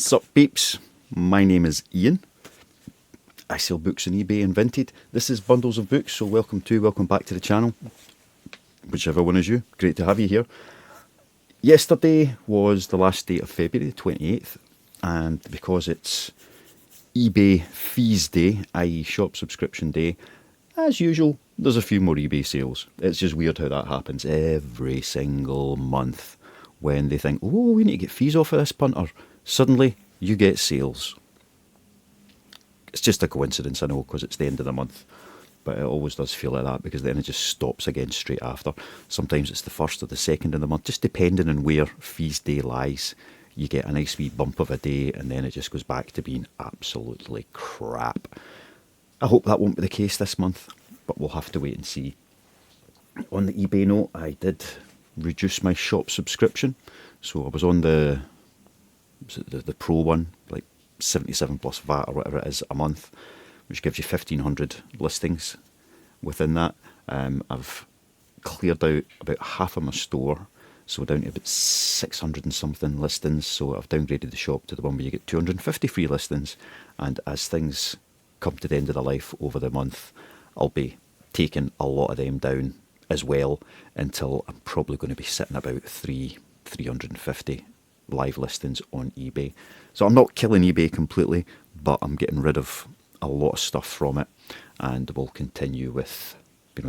Sup peeps, my name is Ian. I sell books on eBay and Vinted. This is Bundles of Books, so welcome back to the channel. Whichever one is you, great to have you here. Yesterday was the last day of February, the 28th, and because it's eBay Fees Day, i.e. shop subscription day, as usual, there's a few more eBay sales. It's just weird how that happens every single month. When they think, oh, we need to get fees off of this punter, suddenly you get sales. It's just a coincidence, I know, because it's the end of the month. But it always does feel like that, because then it just stops again straight after. Sometimes it's the first or the second of the month, just depending on where Fees Day lies. You get a nice wee bump of a day, and then it just goes back to being absolutely crap. I hope that won't be the case this month, but we'll have to wait and see. On the eBay note, I did reduce my shop subscription. So I was on the pro one, like 77 plus VAT or whatever it is a month, which gives you 1,500 listings within that. I've cleared out about half of my store, so down to about 600 and something listings. So I've downgraded the shop to the one where you get 250 free listings, and as things come to the end of their life over the month, I'll be taking a lot of them down as well, until I'm probably going to be sitting about 350 live listings on eBay. So I'm not killing eBay completely, but I'm getting rid of a lot of stuff from it, and we'll continue with,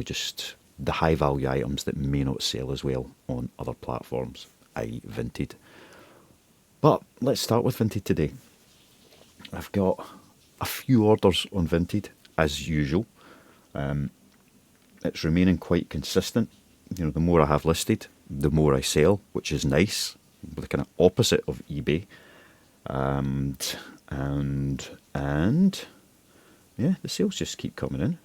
just the high value items that may not sell as well on other platforms, i.e. Vinted. But let's start with Vinted today. I've got a few orders on Vinted as usual. It's remaining quite consistent. The more I have listed, the more I sell, which is nice. The kind of opposite of eBay. And yeah, the sales just keep coming in.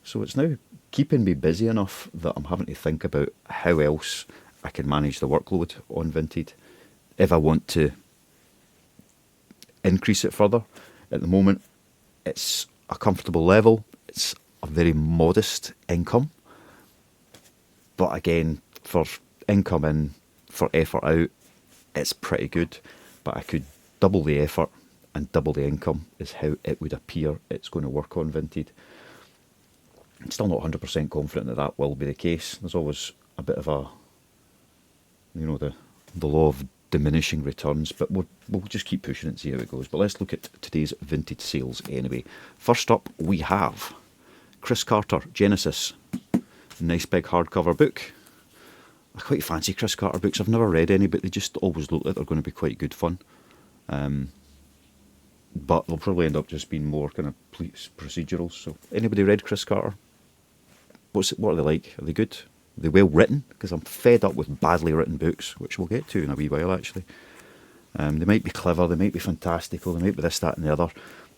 So it's now keeping me busy enough that I'm having to think about how else I can manage the workload on Vinted if I want to increase it further. At the moment, it's a comfortable level. It's a very modest income. But again, for income in, for effort out, it's pretty good. But I could double the effort and double the income is how it would appear it's going to work on Vinted. I'm still not 100% confident that that will be the case. There's always a bit of a, the law of diminishing returns, but we'll just keep pushing it and see how it goes. But let's look at today's Vinted sales anyway. First up, we have Chris Carter, Genesis. Nice big hardcover book. I quite fancy Chris Carter books. I've never read any, but they just always look like they're going to be quite good fun. But they'll probably end up just being more kind of procedurals. So, anybody read Chris Carter? What are they like? Are they good? Are they well written? Because I'm fed up with badly written books, which we'll get to in a wee while actually. They might be clever, they might be fantastical, they might be this, that and the other,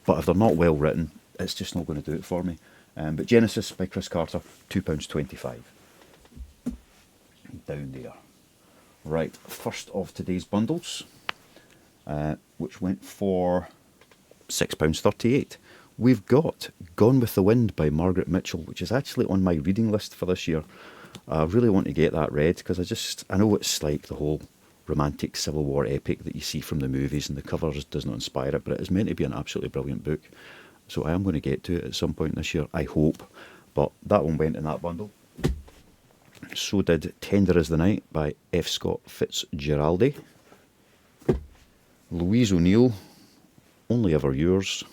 but if they're not well written, it's just not going to do it for me. But Genesis by Chris Carter, £2.25. Down there. Right, first of today's bundles, which went for £6.38. We've got Gone with the Wind by Margaret Mitchell, which is actually on my reading list for this year. I really want to get that read, because I know it's like the whole romantic Civil War epic that you see from the movies, and the cover just does not inspire it, but it is meant to be an absolutely brilliant book. So I am going to get to it at some point this year, I hope. But that one went in that bundle. So did Tender is the Night by F. Scott Fitzgerald. Louise O'Neill, Only Ever Yours.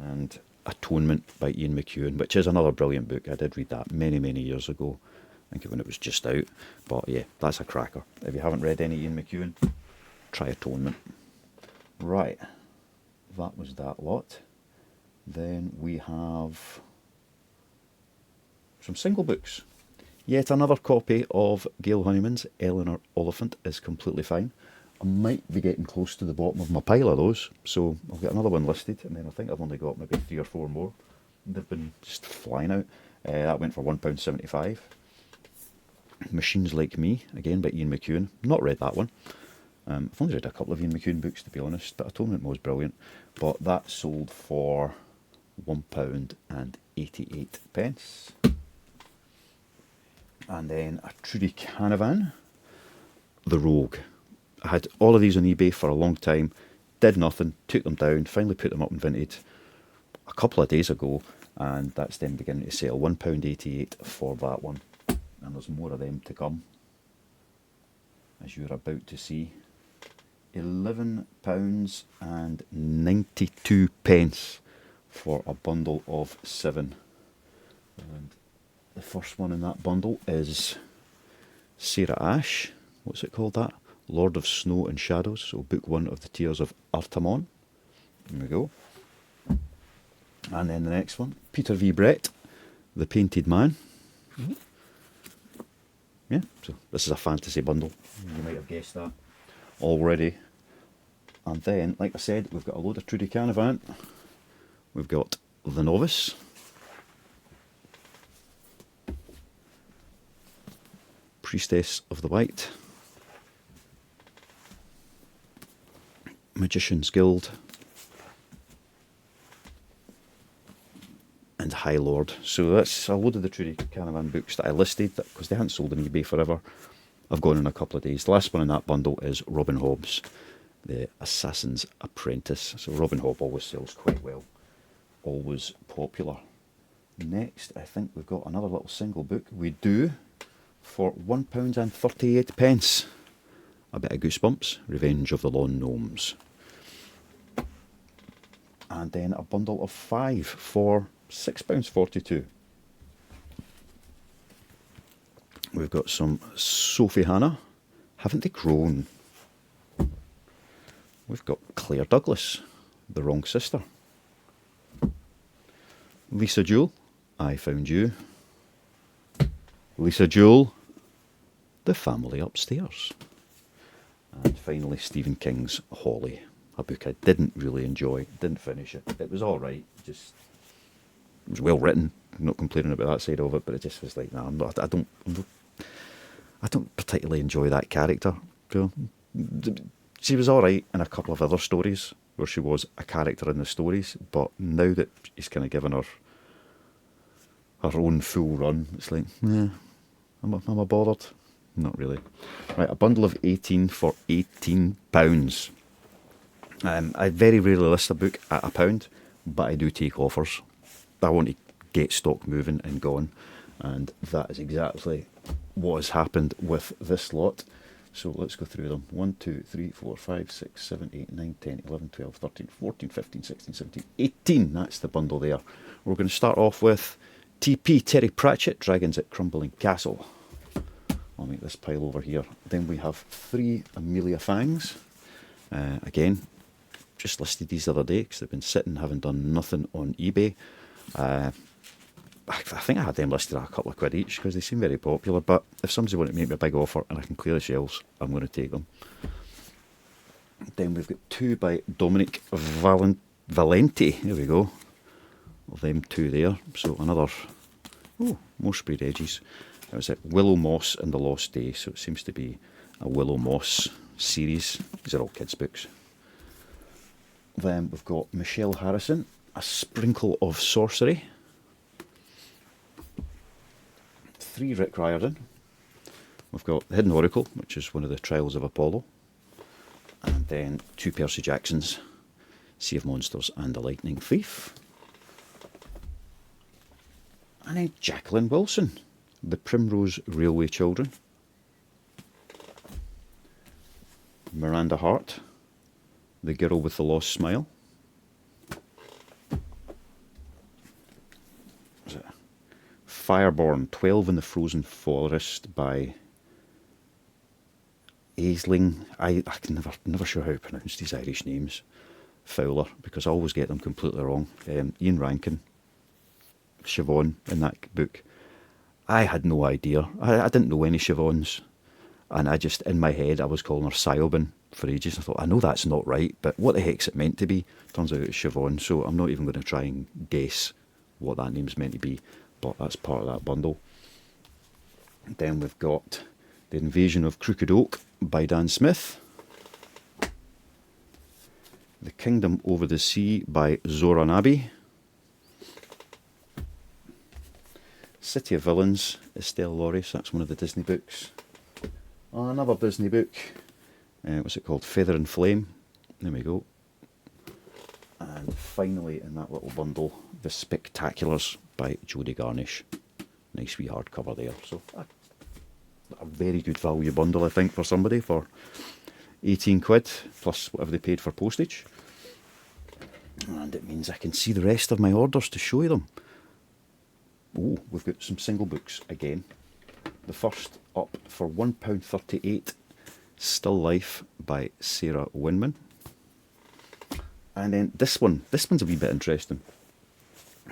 And Atonement by Ian McEwan, which is another brilliant book. I did read that many, many years ago. I think when it was just out. But yeah, that's a cracker. If you haven't read any Ian McEwan, try Atonement. Right, that was that lot. Then we have some single books. Yet another copy of Gail Honeyman's Eleanor Oliphant is completely fine. I might be getting close to the bottom of my pile of those, so I'll get another one listed, and then I think I've only got maybe 3 or 4 more. They've been just flying out. That went for £1.75. Machines Like Me, again by Ian McEwan. Not read that one. I've only read a couple of Ian McEwan books, to be honest, but Atonement was brilliant. But that sold for £1.88. And then a Trudy Canavan, The Rogue. I had all of these on eBay for a long time, did nothing, took them down, finally put them up in Vinted a couple of days ago, and that's them beginning to sell. £1.88 for that one. And there's more of them to come, as you're about to see. £11.92 for a bundle of 7. And the first one in that bundle is Sarah Ashe. What's it called, that? Lord of Snow and Shadows. So book 1 of the Tears of Artamon. There we go. And then the next one, Peter V. Brett, The Painted Man. Mm-hmm. Yeah, so this is a fantasy bundle. You might have guessed that already. And then, like I said, we've got a load of Trudy Canavan. We've got The Novice. Priestess of the White. Magician's Guild. And High Lord. So that's a load of the Trudy Canavan books that I listed, because they hadn't sold on eBay forever. I've gone in a couple of days. The last one in that bundle is Robin Hobb's The Assassin's Apprentice. So Robin Hobb always sells quite well. Always popular. Next, I think we've got another little single book. We do, for £1.38. A bit of Goosebumps, Revenge of the Lone Gnomes. And then a bundle of 5 for £6.42. We've got some Sophie Hannah, Haven't They Grown? We've got Claire Douglas, The Wrong Sister. Lisa Jewell, I Found You. Lisa Jewell, The Family Upstairs. And finally Stephen King's Holly, a book I didn't really enjoy, didn't finish it. It was alright, just it was well written, I'm not complaining about that side of it, but it just was like, nah, I don't particularly enjoy that character. So, she was alright in a couple of other stories where she was a character in the stories, but now that he's kind of given her own full run, it's like, yeah, am I bothered? Not really. Right, a bundle of 18 for £18. I very rarely list a book at £1, but I do take offers. I want to get stock moving and going, and that is exactly what has happened with this lot. So let's go through them. 1, 2, 3, 4, 5, 6, 7, 8, 9, 10, 11, 12, 13, 14, 15, 16, 17, 18. That's the bundle there. We're going to start off with TP Terry Pratchett, Dragons at Crumbling Castle. I'll make this pile over here. Then we have 3 Amelia Fangs. Again, just listed these the other day because they've been sitting, having done nothing on eBay. I think I had them listed at a couple of quid each because they seem very popular, but if somebody wanted to make me a big offer and I can clear the shelves, I'm going to take them. Then we've got 2 by Dominic Valenti. There we go. Well, them 2 there. So another, more sprayed edges. That was it, Willow Moss and the Lost Day. So it seems to be a Willow Moss series. These are all kids' books. Then we've got Michelle Harrison, A Sprinkle of Sorcery. 3 Rick Riordan. We've got The Hidden Oracle, which is one of the Trials of Apollo. And then 2 Percy Jacksons, Sea of Monsters and The Lightning Thief. And then Jacqueline Wilson, The Primrose Railway Children. Miranda Hart, The Girl with the Lost Smile. Fireborn, 12 in the Frozen Forest by Aisling. I can never sure how to pronounce these Irish names. Fowler, because I always get them completely wrong. Ian Rankin, Siobhan in that book. I had no idea. I didn't know any Siobhans. And I just, in my head, I was calling her Siobhan for ages. I thought, I know that's not right, but what the heck's it meant to be? Turns out it's Siobhan, so I'm not even going to try and guess what that name's meant to be. But that's part of that bundle. Then we've got The Invasion of Crooked Oak by Dan Smith. The Kingdom Over the Sea by Zora Nabi. City of Villains, Estelle Lauris, that's one of the Disney books. Another Disney book, What's it called? Feather and Flame. There we go. And finally, in that little bundle, The Spectaculars by Jodie Garnish. Nice wee hardcover there. So a very good value bundle, I think, for somebody, for 18 quid plus whatever they paid for postage. And it means I can see the rest of my orders to show you them. Oh, we've got some single books again. The first up for £1.38, Still Life by Sarah Winman. And then this one's a wee bit interesting.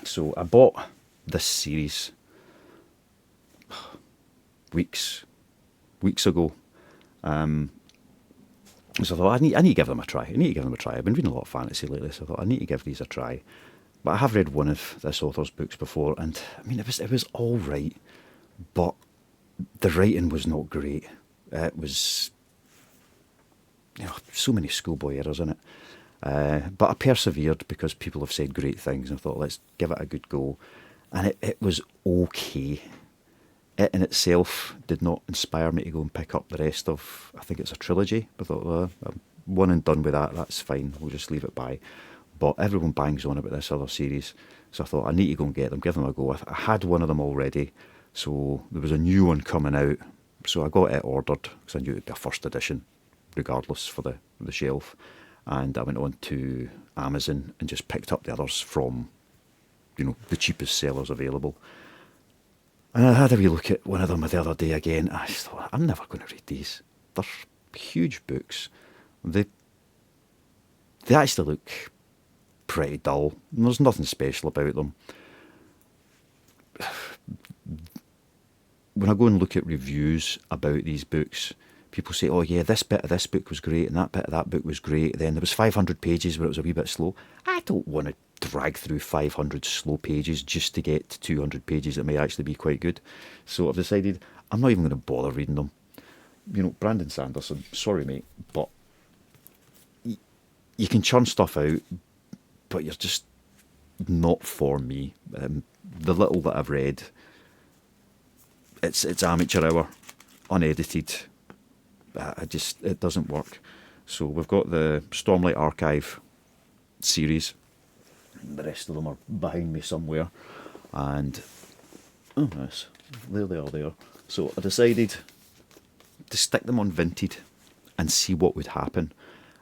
So I bought this series weeks ago. So I thought, I need to give them a try. I've been reading a lot of fantasy lately, so I thought I need to give these a try. But I have read one of this author's books before, and I mean, it was all right, but the writing was not great. It was, so many schoolboy errors in it. But I persevered because people have said great things, and I thought, let's give it a good go. And it was okay. It in itself did not inspire me to go and pick up the rest of, I think it's a trilogy. I thought, well, I'm one and done with that, that's fine, we'll just leave it by. But everyone bangs on about this other series, so I thought I need to go and get them, give them a go. I had one of them already, so there was a new one coming out, so I got it ordered, because I knew it would be a first edition, regardless, for the shelf. And I went on to Amazon and just picked up the others from, the cheapest sellers available. And I had a wee look at one of them the other day again. I just thought, I'm never going to read these. They're huge books. They actually look pretty dull. There's nothing special about them. When I go and look at reviews about these books, people say, oh yeah, this bit of this book was great and that bit of that book was great. Then there was 500 pages where it was a wee bit slow. I don't want to drag through 500 slow pages just to get to 200 pages that may actually be quite good. So I've decided I'm not even going to bother reading them. Brandon Sanderson, sorry mate, but you can churn stuff out, but you're just not for me. The little that I've read, it's amateur hour, unedited. It doesn't work. So we've got the Stormlight Archive series. The rest of them are behind me somewhere. And, oh yes, there they are there. So I decided to stick them on Vinted and see what would happen.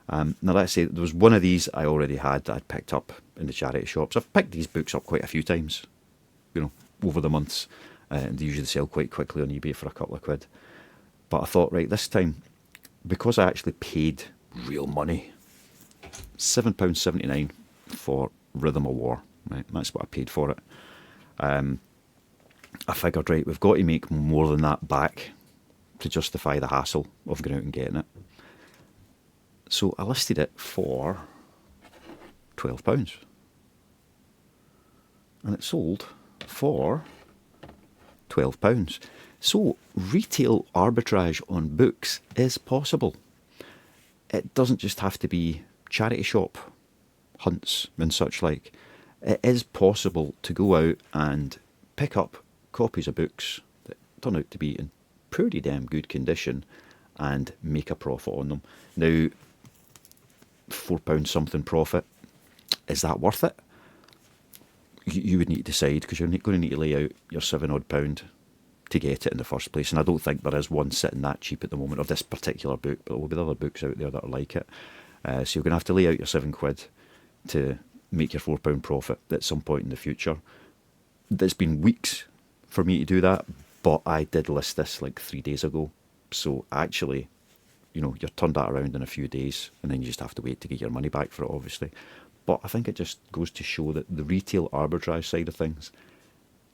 Now let's say there was one of these I already had that I'd picked up in the charity shops. I've picked these books up quite a few times, over the months. And they usually sell quite quickly on eBay for a couple of quid. But I thought, right, this time, because I actually paid real money, £7.79 for Rhythm of War, right? That's what I paid for it. I figured, right, we've got to make more than that back to justify the hassle of going out and getting it. So I listed it for £12. And it sold for £12. So retail arbitrage on books is possible. It doesn't just have to be charity shop hunts and such like. It is possible to go out and pick up copies of books that turn out to be in pretty damn good condition and make a profit on them. Now, £4 something profit, is that worth it? You would need to decide, because you're going to need to lay out your £7 odd to get it in the first place, and I don't think there is one sitting that cheap at the moment of this particular book, but there will be other books out there that are like it. So you're going to have to lay out your £7 to make your £4 profit at some point in the future. It's been weeks for me to do that, but I did list this like 3 days ago, so actually, you're turned that around in a few days, and then you just have to wait to get your money back for it, obviously. But I think it just goes to show that the retail arbitrage side of things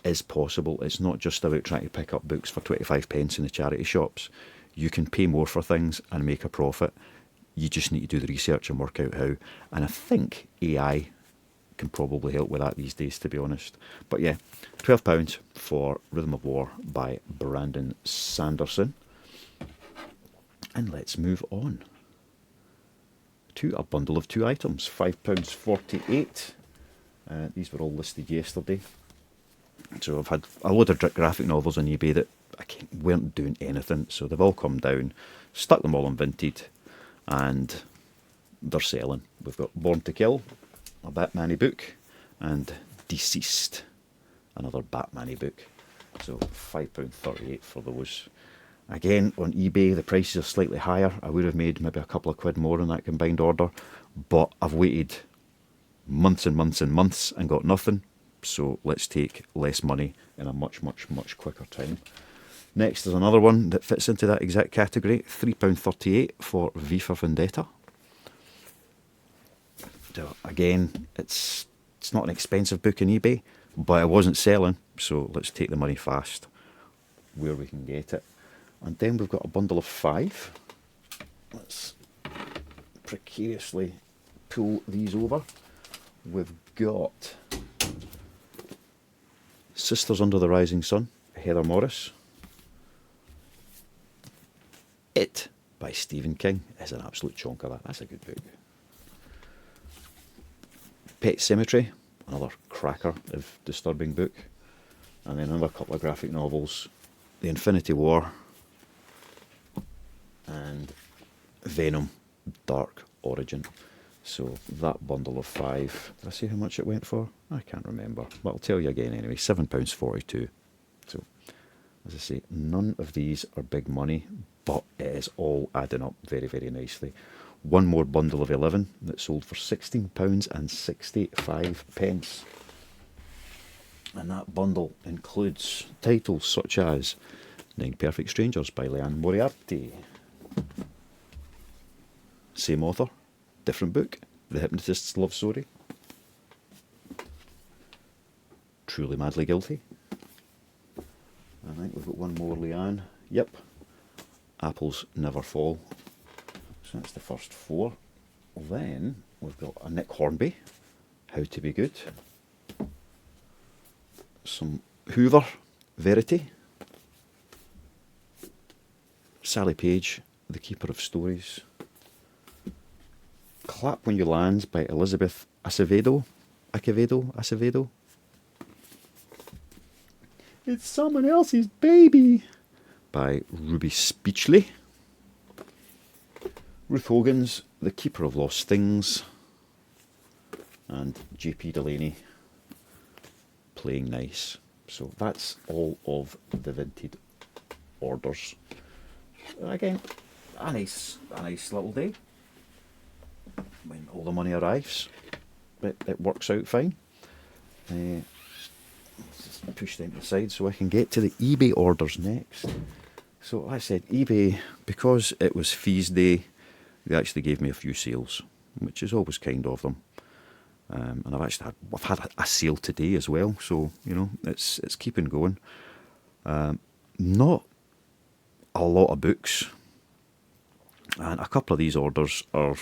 is possible. It's not just about trying to pick up books for 25p in the charity shops. You can pay more for things and make a profit. You just need to do the research and work out how. And I think AI can probably help with that these days, to be honest. But yeah, £12 for Rhythm of War by Brandon Sanderson. And let's move on to a bundle of 2 items, £5.48. These were all listed yesterday. So I've had a load of graphic novels on eBay that weren't doing anything, so they've all come down, stuck them all on Vinted, and they're selling. We've got Born to Kill, a Batman-y book, and Deceased, another Batman-y book. So £5.38 for those. Again, on eBay, the prices are slightly higher. I would have made maybe a couple of quid more on that combined order, but I've waited months and months and months and got nothing. So let's take less money in a much, much, much quicker time. Next is another one that fits into that exact category, £3.38 for V for Vendetta. So again, it's not an expensive book on eBay, but it wasn't selling, so let's take the money fast where we can get it. And then we've got a bundle of 5. Let's precariously pull these over. We've got Sisters Under the Rising Sun, Heather Morris. It by Stephen King is an absolute chunk of that. That's a good book. Pet Cemetery, another cracker of disturbing book. And then another couple of graphic novels. The Infinity War and Venom Dark Origin. So that bundle of 5, did I say how much it went for? I can't remember, but I'll tell you again anyway, £7.42. So, as I say, none of these are big money, but it is all adding up very, very nicely. One more bundle of 11 that sold for £16.65. And that bundle includes titles such as 9 Perfect Strangers by Leanne Moriarty. Same author, different book, The Hypnotist's Love Story. Truly Madly Guilty. I think we've got one more, Leanne. Yep. Apples Never Fall. So that's the first 4. Then we've got a Nick Hornby, How to Be Good. Some Hoover, Verity. Sally Page, The Keeper of Stories. Clap When You Land by Elizabeth Acevedo. It's Someone Else's Baby by Ruby Speechley. Ruth Hogan's The Keeper of Lost Things. And J.P. Delaney, Playing Nice. So that's all of the Vinted orders. Again, a nice little day. When all the money arrives, it works out fine. Let's just push them to the side so I can get to the eBay orders next. So like I said, eBay, because it was fees day, they actually gave me a few sales, which is always kind of them. And I've had a sale today as well, so you know it's keeping going. Not a lot of books, and a couple of these orders are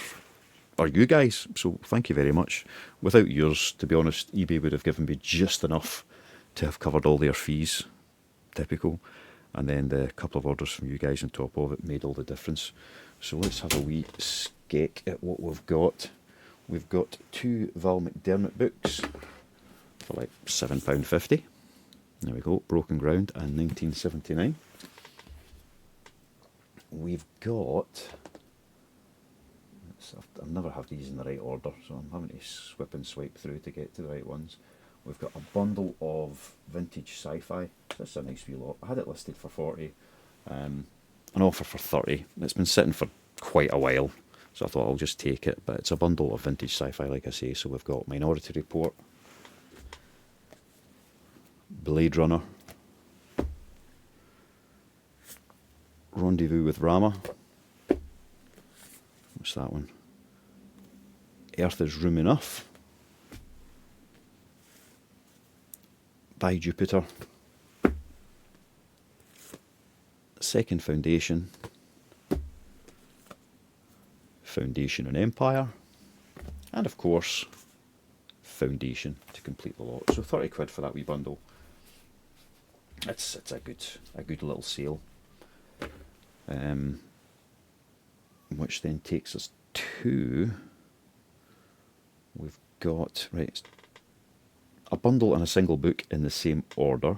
you guys, so thank you very much. Without yours, to be honest, eBay would have given me just enough to have covered all their fees, typical, and then the couple of orders from you guys on top of it made all the difference. So let's have a wee skek at what we've got. We've got 2 Val McDermott books for like £7.50. There we go, Broken Ground and 1979. We've got, I've never had these in the right order, so I'm having to swipe through to get to the right ones. We've got a bundle of vintage sci-fi. That's a nice wee lot. I had it listed for 40, an offer for 30. It's been sitting for quite a while, so I thought I'll just take it. But it's a bundle of vintage sci-fi, like I say. So we've got Minority Report, Blade Runner, Rendezvous with Rama. What's that one? Earth is Room Enough by Jupiter. Second Foundation, Foundation and Empire, and of course Foundation to complete the lot. So 30 quid for that wee bundle. It's a good little sale. Which then takes us to, we've got, right, a bundle and a single book in the same order,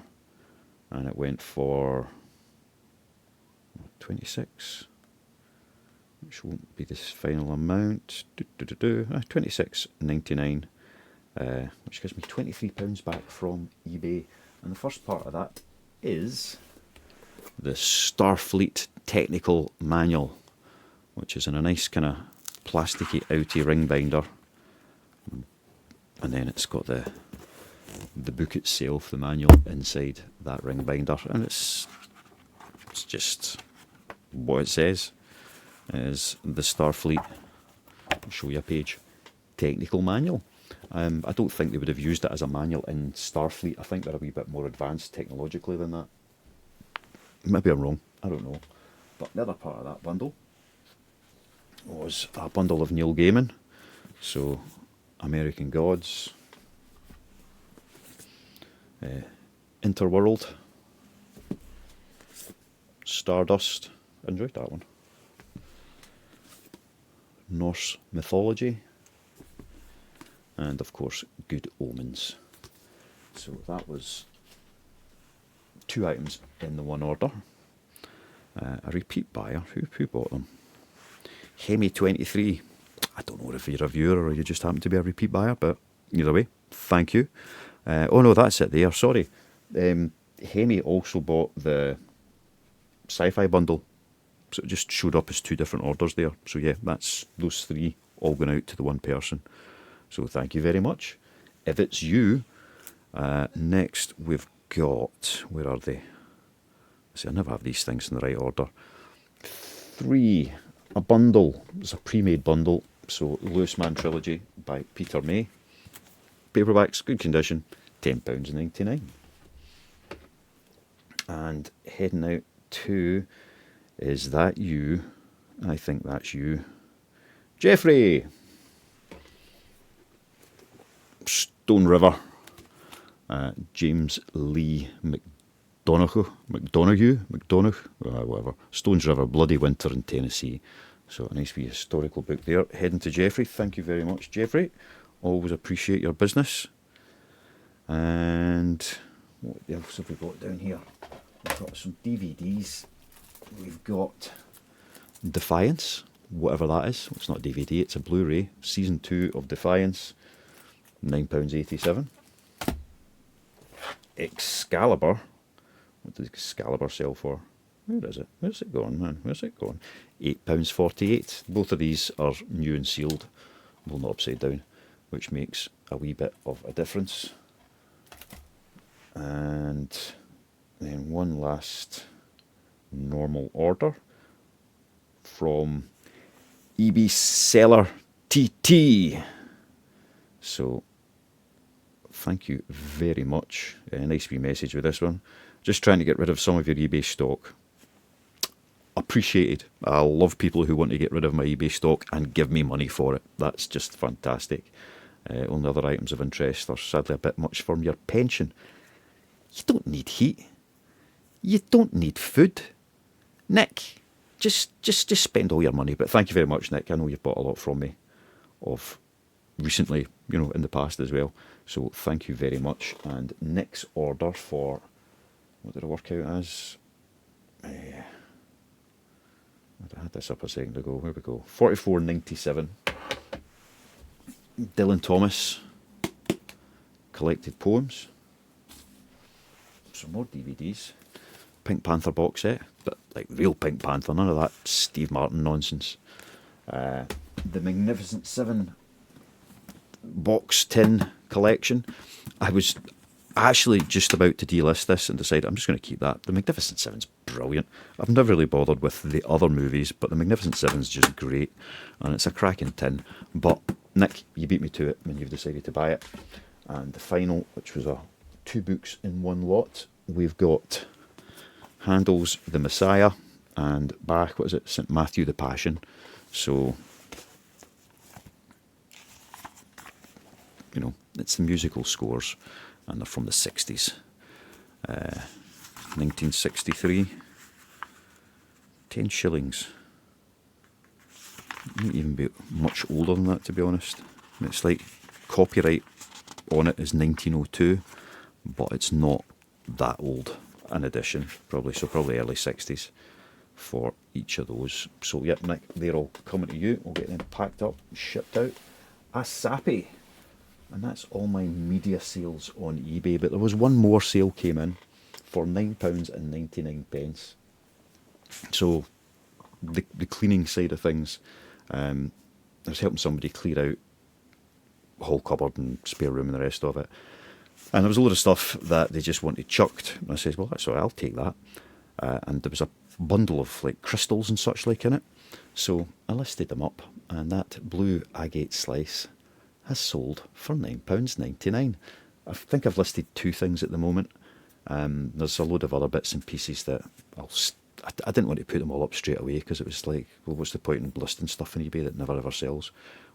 and it went for 26, which won't be this final amount. £26.99, which gives me £23 back from eBay. And the first part of that is the Starfleet Technical Manual, which is in a nice kind of plasticky outy ring binder. And then it's got the book itself, the manual, inside that ring binder. And it's just what it says is the Starfleet, I'll show you a page, Technical Manual. I don't think they would have used it as a manual in Starfleet. I think they're a wee bit more advanced technologically than that. Maybe I'm wrong, I don't know. But the other part of that bundle was a bundle of Neil Gaiman. So, American Gods, Interworld, Stardust, enjoyed that one, Norse Mythology, and of course Good Omens. So that was 2 items in the one order. A repeat buyer, who bought them? Hemi23. I don't know if you're a viewer or you just happen to be a repeat buyer, but either way, thank you. Oh no, that's it there, sorry. Hemi also bought the sci-fi bundle, so it just showed up as 2 different orders there. So yeah, that's those 3 all going out to the one person. So thank you very much. If it's you, next we've got, where are they? See, I never have these things in the right order. 3, a bundle. It's a pre-made bundle. So Lewis Man Trilogy by Peter May. Paperbacks, good condition, £10.99. And heading out to, is that you? I think that's you. Jeffrey! Stone River. James Lee McDonough, whatever. Stones River, Bloody Winter in Tennessee. So a nice wee historical book there. Heading to Jeffrey. Thank you very much, Jeffrey. Always appreciate your business. And what else have we got down here? We've got some DVDs. We've got Defiance, whatever that is. It's not a DVD, it's a Blu-ray. Season 2 of Defiance, £9.87. Excalibur. What does Excalibur sell for? Where is it? Where's it gone, man? Where's it gone? £8.48. Both of these are new and sealed. Well, not upside down, which makes a wee bit of a difference. And then one last normal order from eBay Seller TT. So thank you very much. A nice wee message with this one. Just trying to get rid of some of your eBay stock. Appreciated. I love people who want to get rid of my eBay stock and give me money for it. That's just fantastic. Only other items of interest are sadly a bit much for your pension. You don't need heat. You don't need food. Nick, just spend all your money. But thank you very much, Nick. I know you've bought a lot from me of recently, in the past as well. So thank you very much. And Nick's order for, what did I work out as? I had this up a second ago. Where we go? $44.97. Dylan Thomas collected poems. Some more DVDs. Pink Panther box set, but like real Pink Panther, none of that Steve Martin nonsense. The Magnificent Seven box tin collection. I was actually just about to delist this and decided I'm just going to keep that. The Magnificent Seven's brilliant. I've never really bothered with the other movies, but the Magnificent Seven's just great, and it's a cracking tin. But Nick, you beat me to it when you've decided to buy it. And the final, which was 2 books in one lot, we've got Handel's The Messiah and Bach, what is it, St. Matthew the Passion. So, it's the musical scores, and they're from the 60s. 1963. 10 shillings. It might even be much older than that, to be honest. It's like copyright on it is 1902, but it's not that old an edition, probably early 60s. for each of those. So yep, Nick, they're all coming to you. We'll get them packed up, shipped out. ASAP. And that's all my media sales on eBay. But there was one more sale came in for £9.99. So the cleaning side of things, I was helping somebody clear out a whole cupboard and spare room and the rest of it. And there was a load of stuff that they just wanted chucked. And I says, well, that's all right, I'll take that. And there was a bundle of like crystals and such like in it. So I listed them up, and that blue agate slice has sold for £9.99. I think I've listed 2 things at the moment. There's a load of other bits and pieces that I didn't want to put them all up straight away, because it was like, well, what's the point in listing stuff on eBay that never ever sells?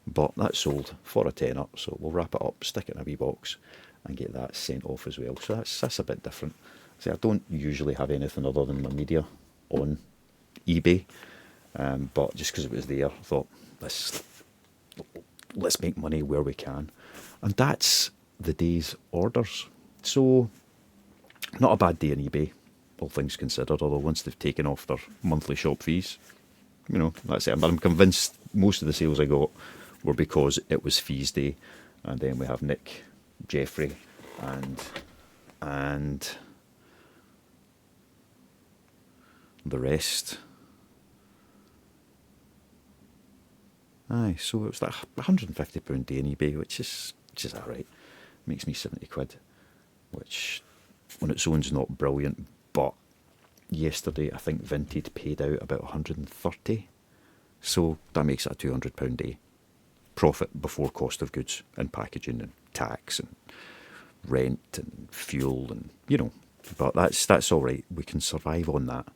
But that sold for a tenner, so we'll wrap it up, stick it in a wee box, and get that sent off as well. So that's a bit different. See, I don't usually have anything other than my media on eBay, but just because it was there, I thought, let's make money where we can. And that's the day's orders. So not a bad day on eBay, all things considered, although once they've taken off their monthly shop fees, you know, that's it. I'm convinced most of the sales I got were because it was fees day. And then we have Nick, Jeffrey, and the rest. Aye, so it was like £150 day on eBay, which is alright. Makes me 70 quid, which on its own's not brilliant, but yesterday I think Vinted paid out about 130, so that makes it a £200 day profit before cost of goods and packaging and tax and rent and fuel, and you know, but that's all right. We can survive on that.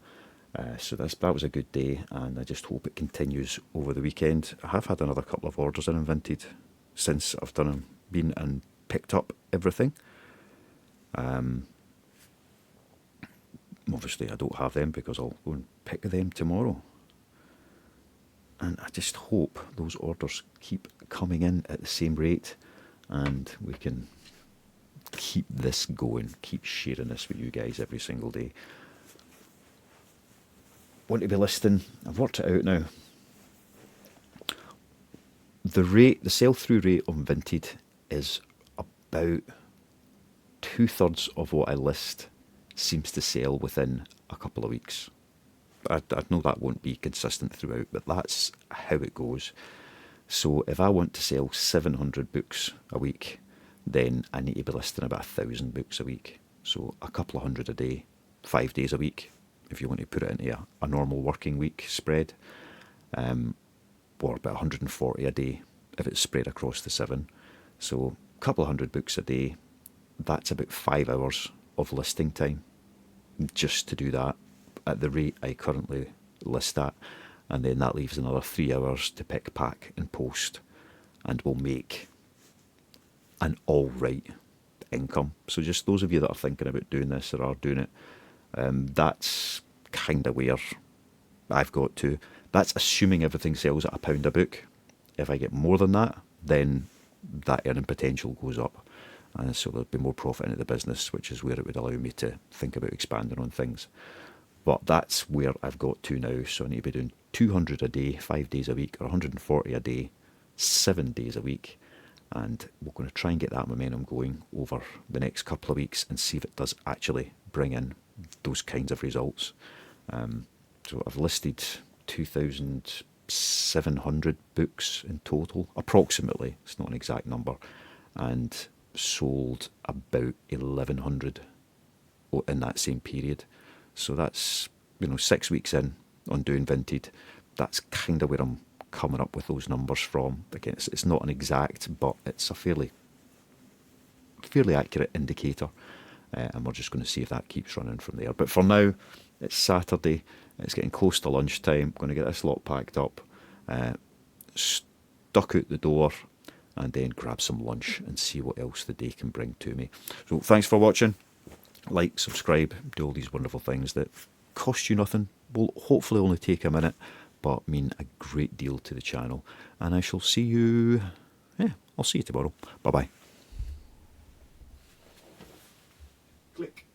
So that was a good day, and I just hope it continues over the weekend. I have had another couple of orders in Vinted since I've been and picked up everything. Obviously I don't have them because I'll go and pick them tomorrow. And I just hope those orders keep coming in at the same rate, and we can keep this going, keep sharing this with you guys every single day. Want to be listing, I've worked it out now. The sell-through rate on Vinted is about 2/3 of what I list seems to sell within a couple of weeks. I know that won't be consistent throughout, but that's how it goes. So if I want to sell 700 books a week, then I need to be listing about 1,000 books a week. So a couple of hundred a day, 5 days a week, if you want to put it into a normal working week spread, or about 140 a day if it's spread across the 7. So a couple of hundred books a day, that's about 5 hours of listing time just to do that at the rate I currently list at, and then that leaves another 3 hours to pick, pack and post, and we'll make an alright income. So just those of you that are thinking about doing this or are doing it, that's kind of where I've got to. That's assuming everything sells at £1 a book. If I get more than that, then that earning potential goes up, and so there'll be more profit into the business, which is where it would allow me to think about expanding on things. But that's where I've got to now. So I need to be doing 200 a day, 5 days a week, or 140 a day, 7 days a week. And we're going to try and get that momentum going over the next couple of weeks and see if it does actually bring in those kinds of results. So I've listed 2,700 books in total, approximately. It's not an exact number. And sold about 1,100 in that same period. So that's, 6 weeks in on doing Vinted. That's kind of where I'm coming up with those numbers from. Again, it's not an exact, but it's a fairly accurate indicator. And we're just going to see if that keeps running from there. But for now, it's Saturday. It's getting close to lunchtime. I'm going to get this lot packed up, stuck out the door, and then grab some lunch and see what else the day can bring to me. So thanks for watching. Like, subscribe, do all these wonderful things that cost you nothing, will hopefully only take a minute, but mean a great deal to the channel. And I shall see you, I'll see you tomorrow. Bye-bye. Click.